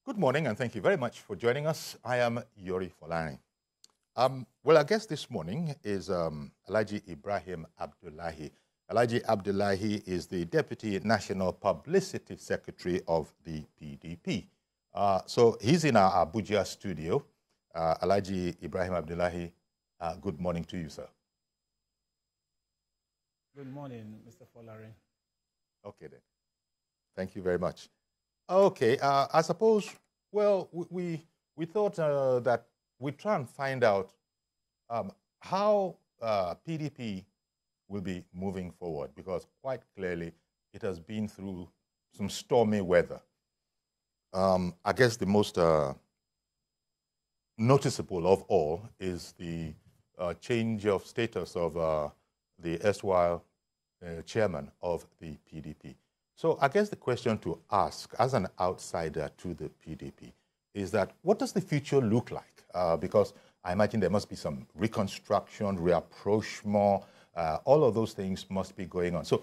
Good morning, and thank you very much for joining us. I am Yori Folani. Well, our guest this morning is Alhaji Ibrahim Abdullahi. Alhaji Abdullahi is the Deputy National Publicity Secretary of the PDP. So he's in our Abuja studio. Alhaji Ibrahim Abdullahi, good morning to you, sir. Good morning, Mr. Folari. Okay, then. Thank you very much. Okay, I suppose, well, we thought that we'd try and find out how PDP will be moving forward, because quite clearly it has been through some stormy weather. I guess the most noticeable of all is the change of status of the erstwhile chairman of the PDP. So I guess the question to ask, as an outsider to the PDP, is that what does the future look like? Because I imagine there must be some reconstruction, rapprochement, all of those things must be going on. So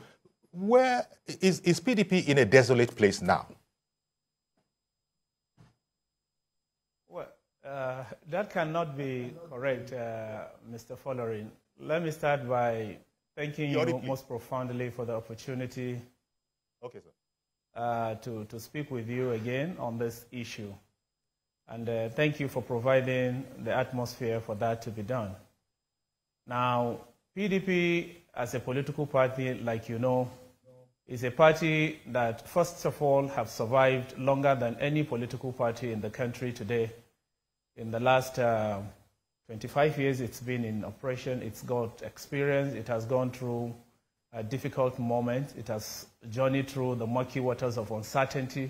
where is PDP in a desolate place now? Well, that cannot be correct, Mr. Folari. Let me start by thanking you most profoundly for the opportunity okay, sir. To speak with you again on this issue. And thank you for providing the atmosphere for that to be done. Now, PDP as a political party, like you know, is a party that, first of all, have survived longer than any political party in the country today. In the last 25 years it's been in operation, it's got experience, it has gone through a difficult moment, it has journeyed through the murky waters of uncertainty,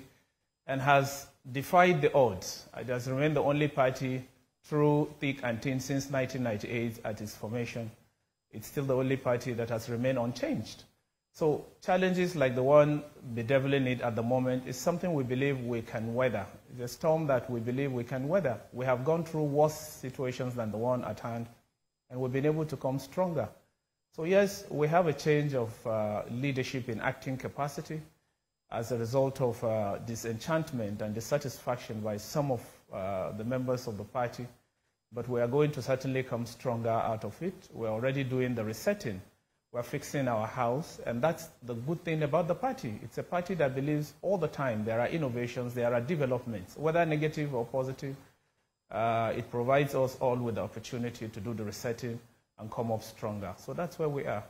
and has defied the odds. It has remained the only party through thick and thin since 1998 at its formation. It's still the only party that has remained unchanged. So challenges like the one bedeviling it at the moment is something we believe we can weather. It's a storm that we believe we can weather. We have gone through worse situations than the one at hand, and we've been able to come stronger. So yes, we have a change of leadership in acting capacity as a result of disenchantment and dissatisfaction by some of the members of the party. But we are going to certainly come stronger out of it. We're already doing the resetting. We're fixing our house, and that's the good thing about the party. It's a party that believes all the time there are innovations, there are developments, whether negative or positive. It provides us all with the opportunity to do the resetting and come up stronger. So that's where we are.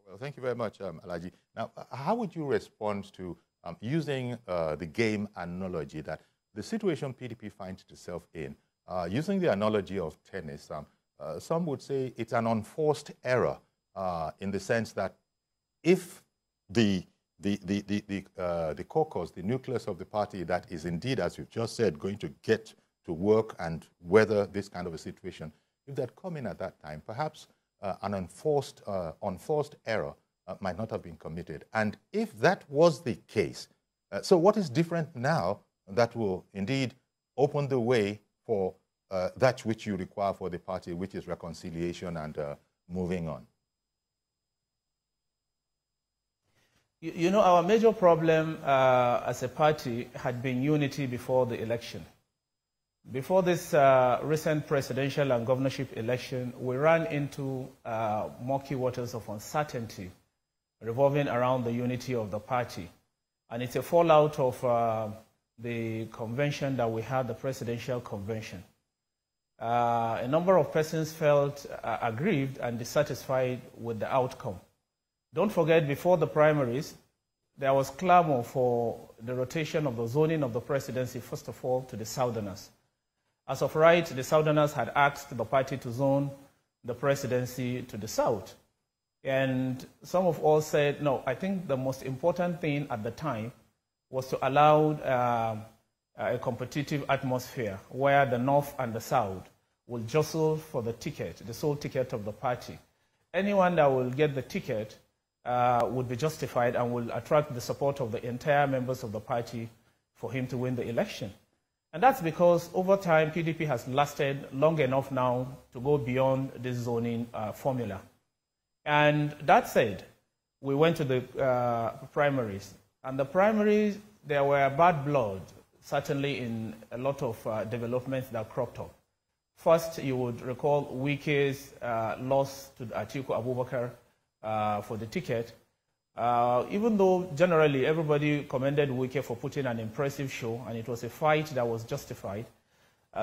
Well, thank you very much, Alhaji. Now, how would you respond to using the game analogy that the situation PDP finds itself in? Using the analogy of tennis, some would say it's an unforced error in the sense that if the caucus, the nucleus of the party that is indeed, as you've just said, going to get to work and weather this kind of a situation, if they'd come in at that time, perhaps an unforced error might not have been committed. And if that was the case, so what is different now that will indeed open the way for that which you require for the party, which is reconciliation and moving on? You know, our major problem as a party had been unity before the election. Before this recent presidential and governorship election, we ran into murky waters of uncertainty revolving around the unity of the party. And it's a fallout of the convention that we had, the presidential convention. A number of persons felt aggrieved and dissatisfied with the outcome. Don't forget, before the primaries, there was clamor for the rotation of the zoning of the presidency, first of all, to the Southerners. As of right, the Southerners had asked the party to zone the presidency to the South. And some of us said, no, I think the most important thing at the time was to allow a competitive atmosphere where the North and the South will jostle for the ticket, the sole ticket of the party. Anyone that will get the ticket would be justified and will attract the support of the entire members of the party for him to win the election. And that's because over time, PDP has lasted long enough now to go beyond this zoning formula. And that said, we went to the primaries. And the primaries, there were bad blood. certainly in a lot of developments that cropped up. First, you would recall Wike's loss to Atiku Abubakar for the ticket. Even though generally everybody commended Wike for putting an impressive show, and it was a fight that was justified,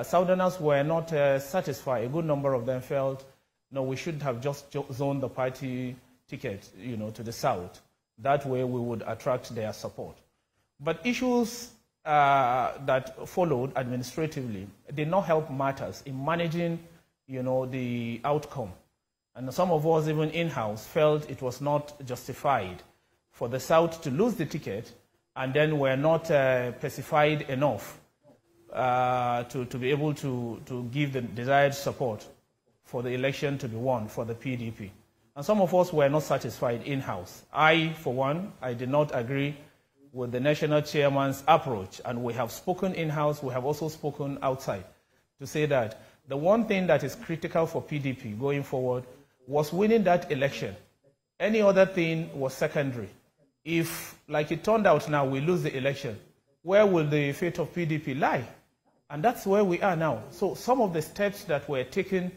Southerners were not satisfied. A good number of them felt, no, we should have just zoned the party ticket, to the south. That way we would attract their support. But issues that followed administratively did not help matters in managing, the outcome. And some of us, even in-house, felt it was not justified for the South to lose the ticket, and then were not pacified enough to be able to give the desired support for the election to be won for the PDP. And some of us were not satisfied in-house. I, for one, I did not agree with the national chairman's approach, and we have spoken in-house, we have also spoken outside, to say that the one thing that is critical for PDP going forward was winning that election. Any other thing was secondary. If, like it turned out now, we lose the election, where will the fate of PDP lie? And that's where we are now. So some of the steps that were taken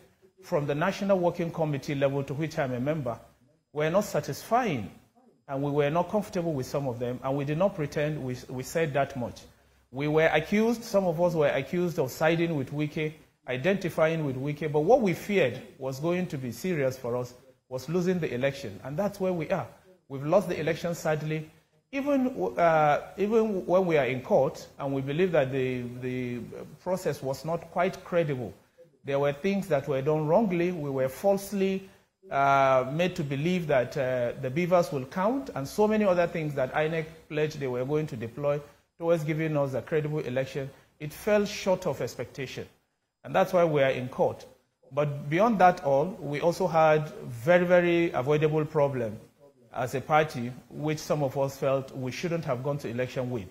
from the National Working Committee level, to which I'm a member, were not satisfying. And we were not comfortable with some of them, and we did not pretend we said that much. We were accused, some of us were accused of siding with Wike, identifying with Wike, but what we feared was going to be serious for us was losing the election, and that's where we are. We've lost the election, sadly. Even when we are in court, and we believe that the process was not quite credible, there were things that were done wrongly. We were falsely made to believe that the beavers will count, and so many other things that INEC pledged they were going to deploy towards giving us a credible election. It fell short of expectation, and that's why we are in court. But beyond that all, we also had very, very avoidable problem as a party, which some of us felt we shouldn't have gone to election with.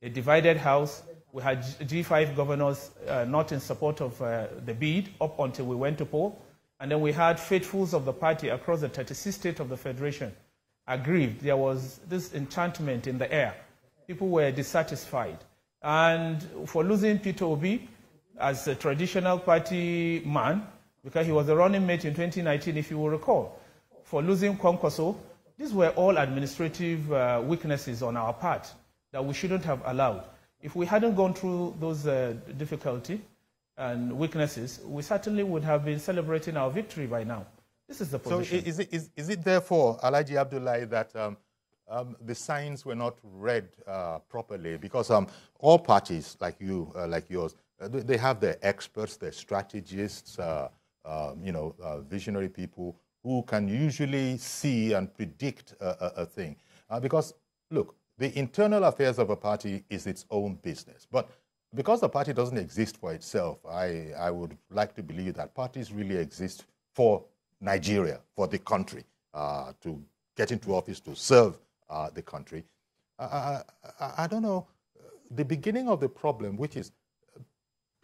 A divided house. We had G5 governors not in support of the bid up until we went to poll. And then we had faithfuls of the party across the 36 states of the Federation aggrieved. There was this enchantment in the air. People were dissatisfied. And for losing Peter Obi as a traditional party man, because he was the running mate in 2019, if you will recall, for losing Kwankwaso, these were all administrative weaknesses on our part that we shouldn't have allowed. If we hadn't gone through those difficulties and weaknesses, we certainly would have been celebrating our victory by now. This is the position. So is it therefore, Alhaji Abdullahi, that the signs were not read properly? Because all parties like yours, they have their experts, their strategists, visionary people who can usually see and predict a thing. Because, look, the internal affairs of a party is its own business. But because the party doesn't exist for itself, I would like to believe that parties really exist for Nigeria, for the country, to get into office, to serve the country. I don't know, the beginning of the problem, which is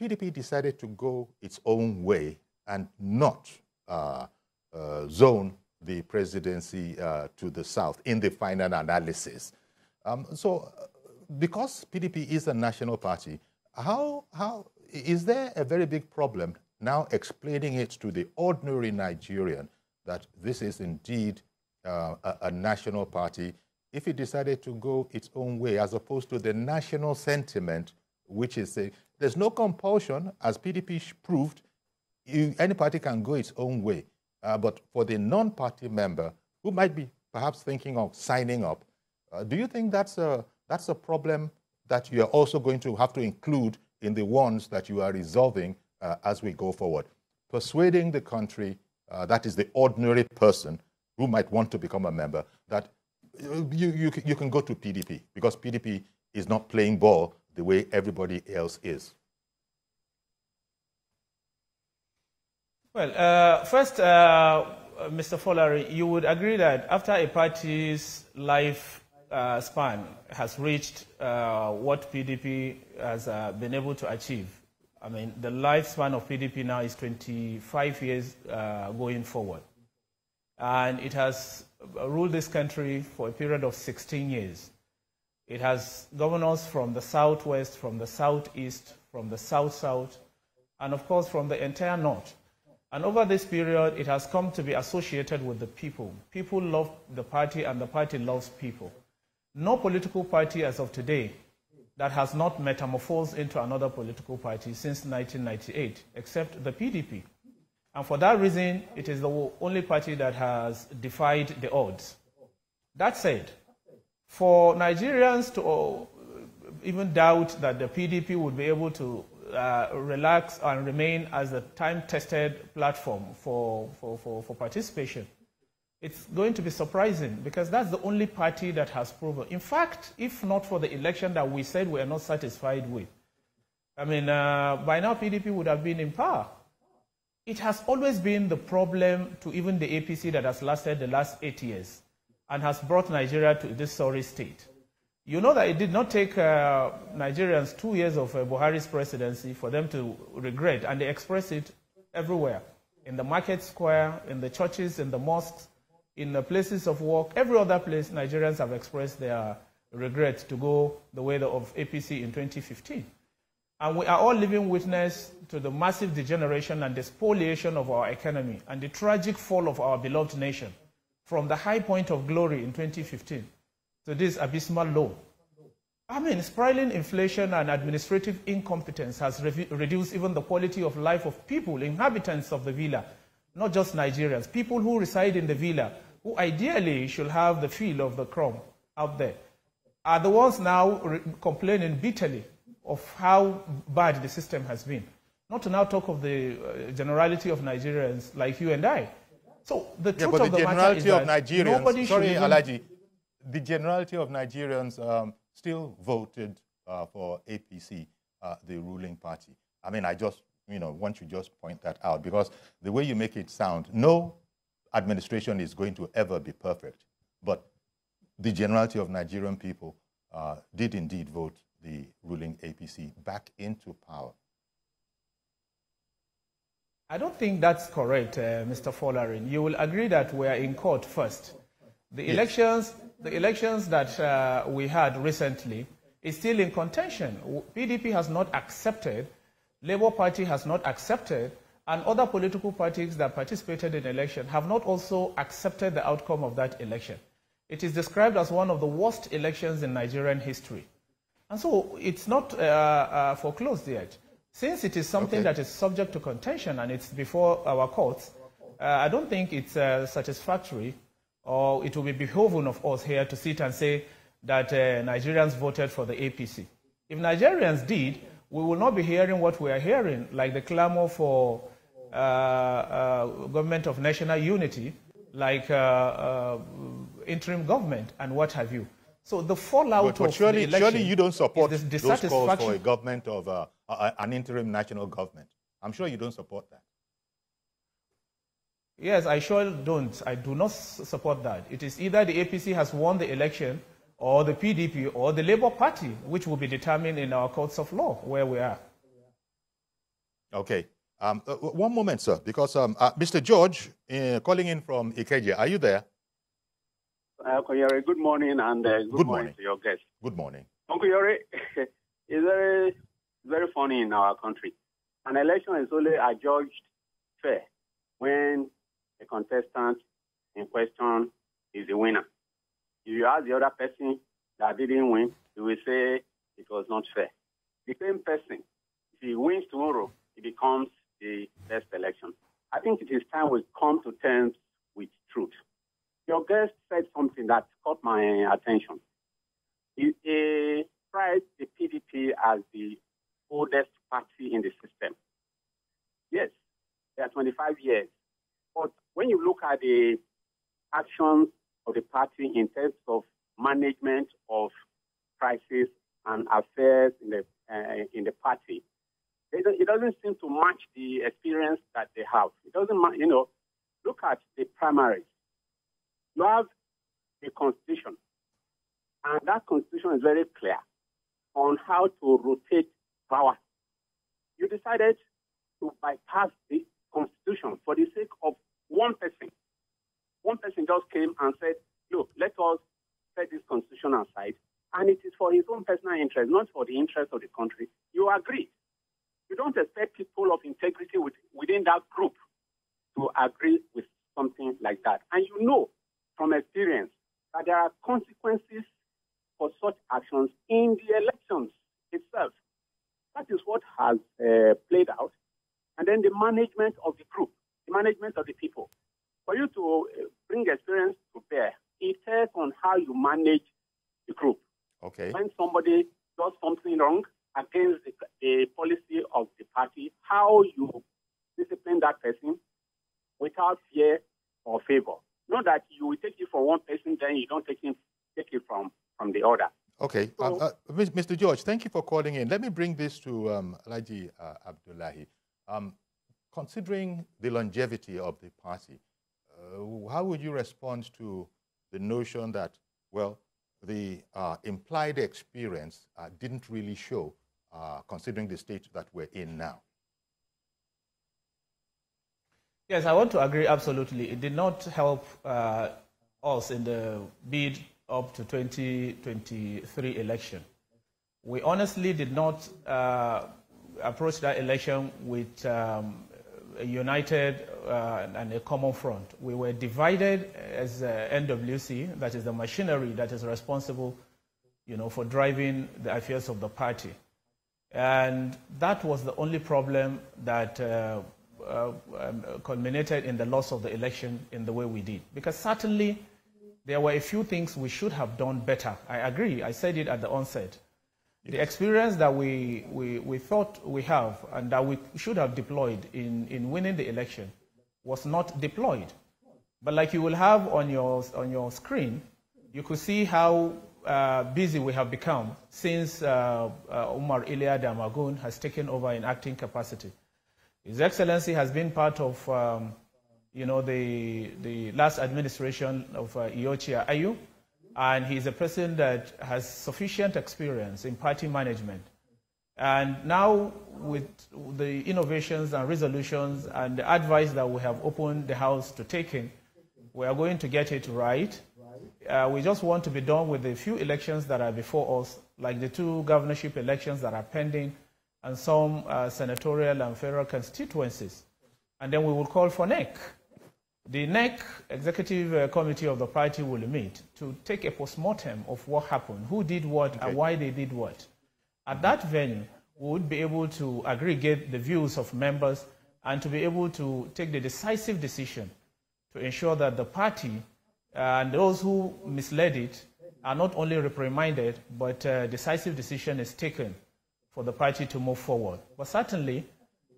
PDP decided to go its own way and not zone the presidency to the south in the final analysis. So because PDP is a national party, how is there a very big problem now explaining it to the ordinary Nigerian that this is indeed a national party if it decided to go its own way, as opposed to the national sentiment, which is there's no compulsion, as PDP proved, any party can go its own way. But for the non-party member who might be perhaps thinking of signing up, do you think that's a problem that you are also going to have to include in the ones that you are resolving as we go forward? Persuading the country, that is the ordinary person who might want to become a member, that you can go to PDP, because PDP is not playing ball the way everybody else is. Well, first, Mr. Folari, you would agree that after a party's life span has reached what PDP has been able to achieve, I mean, the lifespan of PDP now is 25 years going forward. And it has ruled this country for a period of 16 years. It has governors from the southwest, from the southeast, from the south-south, and of course from the entire north. And over this period, it has come to be associated with the people. People love the party and the party loves people. No political party as of today that has not metamorphosed into another political party since 1998, except the PDP. And for that reason, it is the only party that has defied the odds. That said, for Nigerians to even doubt that the PDP would be able to relax and remain as a time-tested platform for participation, it's going to be surprising because that's the only party that has proven. In fact, if not for the election that we said we are not satisfied with, I mean, by now PDP would have been in power. It has always been the problem to even the APC that has lasted the last 8 years and has brought Nigeria to this sorry state. You know that it did not take Nigerians 2 years of Buhari's presidency for them to regret, and they express it everywhere, in the market square, in the churches, in the mosques, in the places of work, every other place Nigerians have expressed their regret to go the way of APC in 2015. And we are all living witness to the massive degeneration and spoliation of our economy and the tragic fall of our beloved nation from the high point of glory in 2015 to this abysmal low. I mean, spiraling inflation and administrative incompetence has reduced even the quality of life of people, inhabitants of the villa, not just Nigerians, people who reside in the villa, who ideally should have the feel of the crumb out there, are the ones now complaining bitterly of how bad the system has been. Not to now talk of the generality of Nigerians like you and I. So the truth of the matter is that nobody should even... Alhaji, the generality of Nigerians still voted for APC, the ruling party. I mean, I just, want to just point that out because the way you make it sound, no administration is going to ever be perfect, but the generality of Nigerian people did indeed vote the ruling APC back into power. I don't think that's correct, Mr. Folarin. You will agree that we are in court first. The elections that we had recently is still in contention. PDP has not accepted, Labour Party has not accepted, and other political parties that participated in the election have not also accepted the outcome of that election. It is described as one of the worst elections in Nigerian history. And so it's not foreclosed yet. Since it is something that is subject to contention and it's before our courts, I don't think it's satisfactory, or it will be behoven of us here to sit and say that Nigerians voted for the APC. If Nigerians did, we will not be hearing what we are hearing, like the clamor for government of national unity, like interim government and what have you. So the fallout of the election... Surely you don't support those calls for a government of an interim national government. I'm sure you don't support that. Yes, I sure don't. I do not support that. It is either the APC has won the election or the PDP or the Labour Party, which will be determined in our courts of law where we are. Okay. One moment, sir, because Mr. George, calling in from Ikeja, are you there? Uncle Yori, good morning, and good morning to your guests. Good morning. Uncle Yori, it's very, very funny in our country. An election is only adjudged fair when the contestant in question is the winner. If you ask the other person that didn't win, you will say it was not fair. The same person, if he wins tomorrow, it becomes the best election. I think it is time we come to terms with truth. Your guest said something that caught my attention. He described the PDP as the oldest party in the system. Yes, they are 25 years. But when you look at the actions of the party in terms of management of crisis and affairs in the party, it doesn't seem to match the experience that they have. It doesn't, look at the primaries. You have a constitution, and that constitution is very clear on how to rotate power. You decided to bypass the constitution for the sake of one person. One person just came and said, look, let us set this constitution aside and it is for his own personal interest, not for the interest of the country, you agree. You don't expect people of integrity within that group to agree with something like that. And you know from experience that there are consequences for such actions in the elections itself. That is what has played out. And then the management of the group, the management of the people. For you to bring experience to bear, it tells on how you manage the group. Okay. When somebody does something wrong against the policy of the party, how you discipline that person without fear or favor. Not that you will take it from one person, then you don't take it from the other. Okay. So, Mr. George, thank you for calling in. Let me bring this to Alhaji Abdullahi. Considering the longevity of the party, how would you respond to the notion that, well, the implied experience didn't really show, considering the state that we're in now? Yes, I want to agree absolutely. It did not help us in the bid up to 2023 election. We honestly did not approach that election with a united and a common front. We were divided as NWC, that is the machinery that is responsible, for driving the affairs of the party. And that was the only problem that culminated in the loss of the election in the way we did. Because certainly there were a few things we should have done better. I agree. I said it at the onset. The experience that we thought we have and that we should have deployed in winning the election was not deployed. But like you will have on your screen, you could see how busy we have become since Umar Iliad Damagun has taken over in acting capacity. His Excellency has been part of the last administration of Iochia Ayu, and he's a person that has sufficient experience in party management. And now with the innovations and resolutions and the advice that we have opened the House to take in, we are going to get it right. We just want to be done with the few elections that are before us, like the 2 governorship elections that are pending and some senatorial and federal constituencies. And then we will call for NEC. The NEC Executive Committee of the party will meet to take a postmortem of what happened, who did what, and why they did what. At that venue, we would be able to aggregate the views of members and to be able to take the decisive decision to ensure that the party and those who misled it are not only reprimanded, but decisive decision is taken for the party to move forward. But certainly,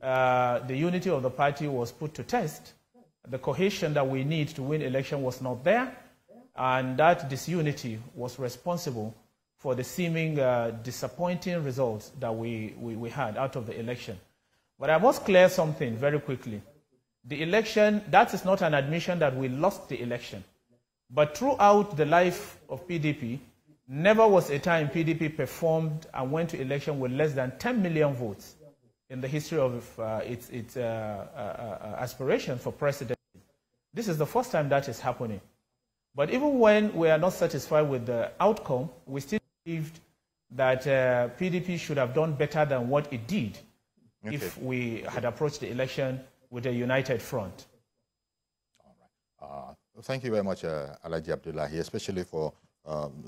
the unity of the party was put to test. The cohesion that we need to win election was not there, and that disunity was responsible for the seeming disappointing results that we had out of the election. But I must clear something very quickly. The election, that is not an admission that we lost the election. But throughout the life of PDP, never was a time PDP performed and went to election with less than 10 million votes in the history of its aspiration for presidency. This is the first time that is happening. But even when we are not satisfied with the outcome, we still believed that PDP should have done better than what it did if we had approached the election with a united front. All right. Thank you very much, Alhaji Abdullahi, especially for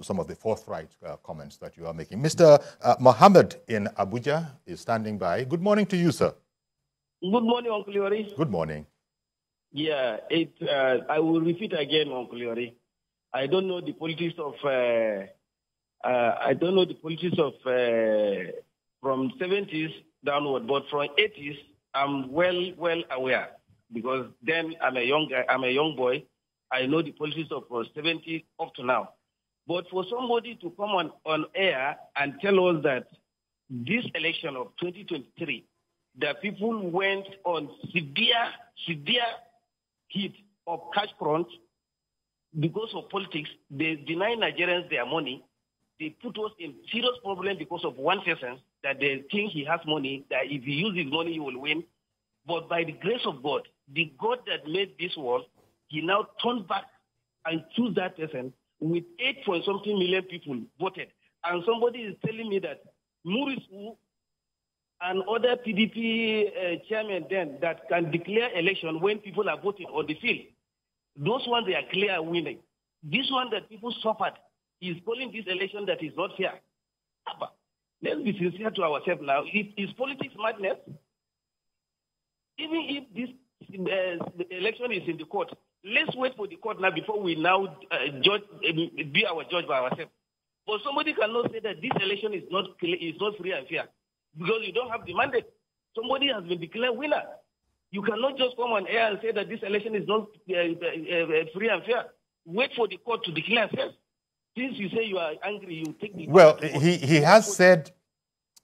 some of the forthright comments that you are making. Mr. Mohammed in Abuja is standing by. Good morning to you, sir. Good morning, Uncle Yori. Good morning. Yeah, I will repeat again, Uncle Yori. I don't know the politics of from 70s downward, but from 80s, I'm well aware because then I'm a young boy. I know the politics of 70 up to now. But for somebody to come on air and tell us that this election of 2023, that people went on severe hit of cash crunch because of politics, they deny Nigerians their money. They put us in serious problem because of one person that they think he has money, that if he uses his money, he will win. But by the grace of God, the God that made this world, he now turned back and chose that person with 8 point something million people voted. and somebody is telling me that Murisu and other PDP chairmen then that can declare election when people are voting on the field, those ones they are clear winning. This one that people suffered is calling this election that is not fair. Let's be sincere to ourselves now. Is politics madness? Even if this the election is in the court, let's wait for the court now before we now be our judge by ourselves. But somebody cannot say that this election is not free and fair because you don't have the mandate. Somebody has been declared winner. You cannot just come on air and say that this election is not free and fair. Wait for the court to declare first. Since you say you are angry, you take the... Well, he has said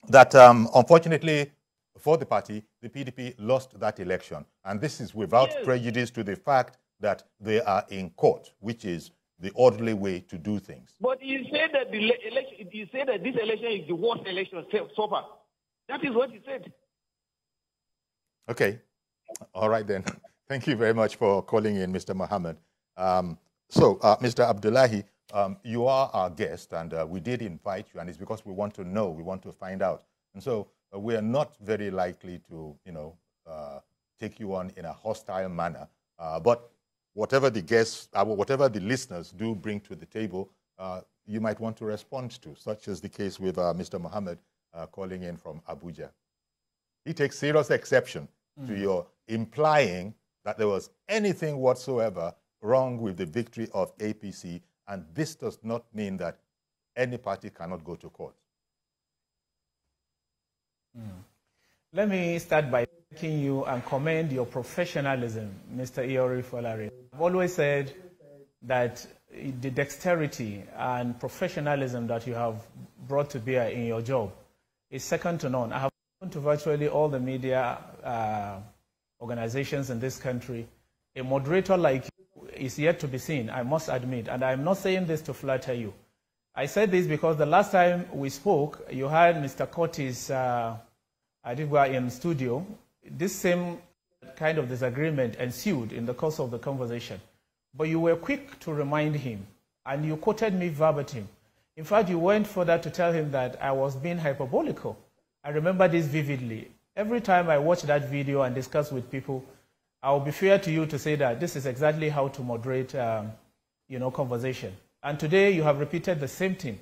that, unfortunately, for the party, the PDP lost that election. And this is without prejudice to the fact that they are in court, which is the orderly way to do things. But he said that this election is the worst election so far. That is what he said. Okay. All right, then. Thank you very much for calling in, Mr. Mohammed. Mr. Abdullahi, you are our guest, and we did invite you, and it's because we want to know, we want to find out. And so we are not very likely to, take you on in a hostile manner. But whatever the guests, whatever the listeners do bring to the table, you might want to respond to, such as the case with Mr. Mohammed calling in from Abuja. He takes serious exception to your implying that there was anything whatsoever wrong with the victory of APC, and this does not mean that any party cannot go to court. Let me start by thanking you and commend your professionalism, Mr. Iori Folare. I've always said that the dexterity and professionalism that you have brought to bear in your job is second to none. I have spoken to virtually all the media organizations in this country. A moderator like you is yet to be seen, I must admit, and I'm not saying this to flatter you. I said this because the last time we spoke, you had Mr. Curtis Adigwa in studio. This same kind of disagreement ensued in the course of the conversation. But you were quick to remind him, and you quoted me verbatim. In fact, you went further to tell him that I was being hyperbolical. I remember this vividly. Every time I watch that video and discuss with people, I will be fair to you to say that this is exactly how to moderate, conversation. And today you have repeated the same thing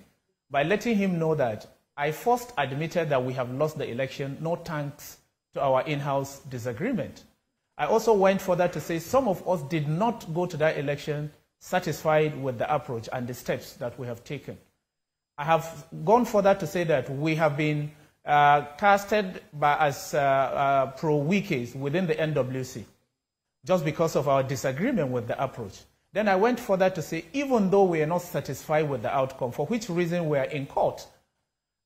by letting him know that I first admitted that we have lost the election, no thanks to our in-house disagreement. I also went further to say some of us did not go to that election satisfied with the approach and the steps that we have taken. I have gone further to say that we have been casted as pro-wikis within the NWC just because of our disagreement with the approach. Then I went further to say, even though we are not satisfied with the outcome, for which reason we are in court.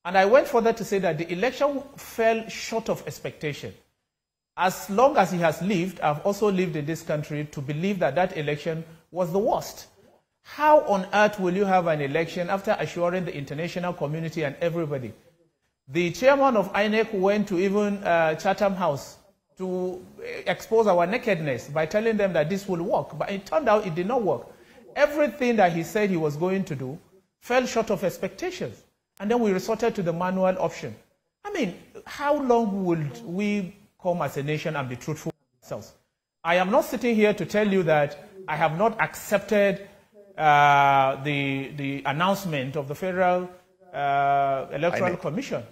And I went further to say that the election fell short of expectation. As long as he has lived, I've also lived in this country to believe that that election was the worst. How on earth will you have an election after assuring the international community and everybody? The chairman of INEC went to even Chatham House to expose our nakedness by telling them that this will work. But it turned out it did not work. Everything that he said he was going to do fell short of expectations. And then we resorted to the manual option. I mean, how long would we come as a nation and be truthful with ourselves? I am not sitting here to tell you that I have not accepted the announcement of the Federal Electoral Commission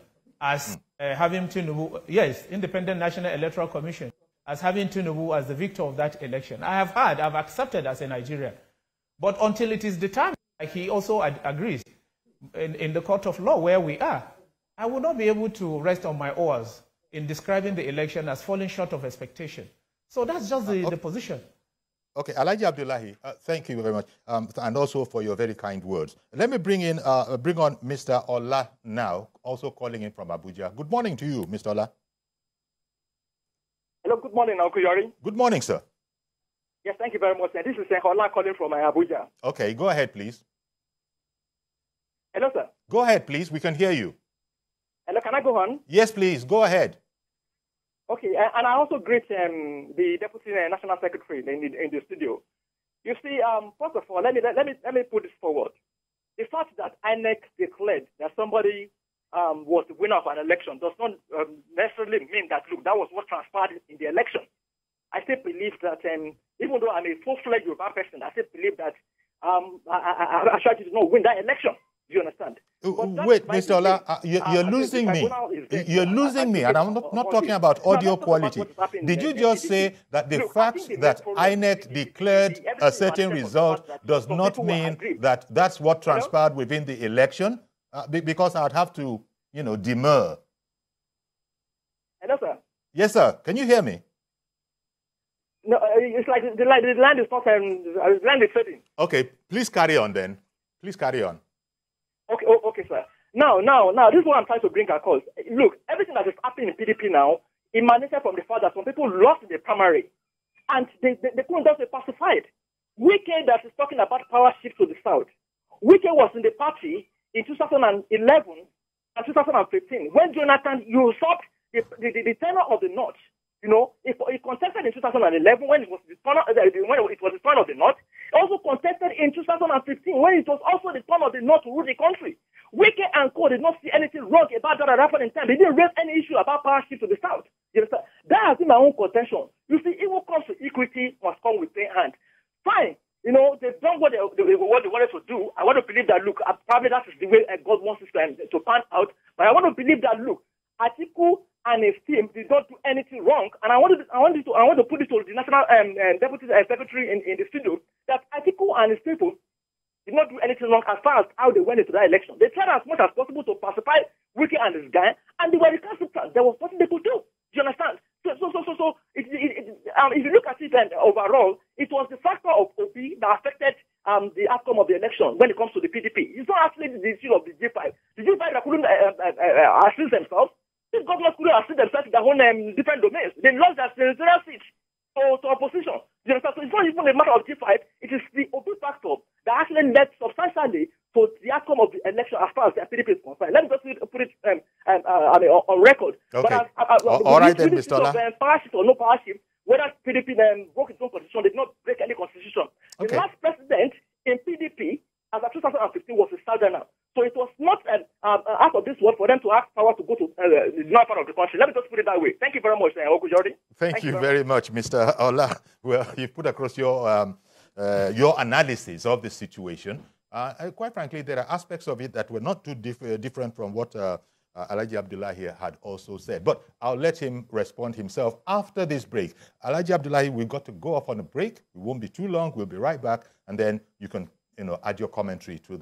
as having Tinubu, yes, Independent National Electoral Commission, as having Tinubu as the victor of that election. I've accepted as a Nigerian. But until it is determined, like he also agrees, in the court of law where we are, I will not be able to rest on my oars in describing the election as falling short of expectation. So that's just the position. Okay, Alhaji Abdullahi, thank you very much, and also for your very kind words. Let me bring on Mr. Ola now, also calling in from Abuja. Good morning to you, Mr. Ola. Hello, good morning, Uncle Yori. Good morning, sir. Yes, thank you very much. This is Ola calling from Abuja. Okay, go ahead, please. Hello, sir. Go ahead, please. We can hear you. Hello, can I go on? Yes, please. Go ahead. Okay, and I also greet the Deputy National Secretary in the studio. You see, first of all, let me put this forward. the fact that INEC declared that somebody was the winner of an election does not necessarily mean that, look, that was what transpired in the election. I still believe that, even though I'm a full-fledged Yoruba person, I still believe that Ashwaji did not win that election. Do you understand? Wait, Mr. Ola, you're losing me. You're losing me, and I'm not talking about audio quality. Did you just say that the fact that INEC declared a certain result does not mean that that's what transpired within the election? Because I'd have to, demur. Hello, sir. Yes, sir. Can you hear me? No, it's like the land is not, the land is fading. Okay, please carry on then. Please carry on. Okay, sir. Now, this is what I'm trying to bring across. Look, everything that is happening in PDP now emanated from the fact that some people lost in the primary, and they couldn't just be pacified. Wike that is talking about power shift to the south. Wike was in the party in 2011 and 2015 when Jonathan usurped the tenor of the North. He contested in 2011 when it was the turn of the North. He also contested in 2015 when it was also the turn of the North to rule the country. Wike and Co. did not see anything wrong about that happened in time. They didn't raise any issue about power shift to the south. You understand? That has been my own contention. You see, if it comes to equity, must come with plain hand. Fine. They've done what they wanted to do. I want to believe that, look, probably that is the way God wants it to pan out. But I want to believe that, look, Atiku and his team did not do anything wrong. And I want to put it to the National Deputy Secretary in the studio that Atiku and his people did not do anything wrong as far as how they went into that election. They tried as much as possible to pacify Wike and his guy, and they were recalcitrant. There was nothing they could do. Do you understand? So if you look at it overall, it was the factor of OP that affected the outcome of the election when it comes to the PDP. It's not actually the issue of the G5. The G5 that couldn't assist themselves. These governors couldn't assist themselves in their own different domains. They lost their senatorial seats to opposition. You understand? So it's not even a matter of G5. It is the OP factor that actually led substantially to the outcome of the election as far as the PDP is concerned. Let me just put it on record. Okay. But all right then, Mr. Ola. Power shift or no power shift, whether PDP broke its own constitution, they did not break any constitution. Okay. The last president in PDP, as of 2015, was a Southerner. So it was not out of this world for them to ask power to go to the north part of the country. Let me just put it that way. Thank you very much, Jordan. Thank you very much, Mr. Ola. Well, you put across your analysis of the situation. Quite frankly, there are aspects of it that were not too different from what Alhaji Abdullahi had also said. But I'll let him respond himself after this break. Alhaji Abdullahi, we've got to go off on a break. It won't be too long. We'll be right back. And then you can add your commentary to that.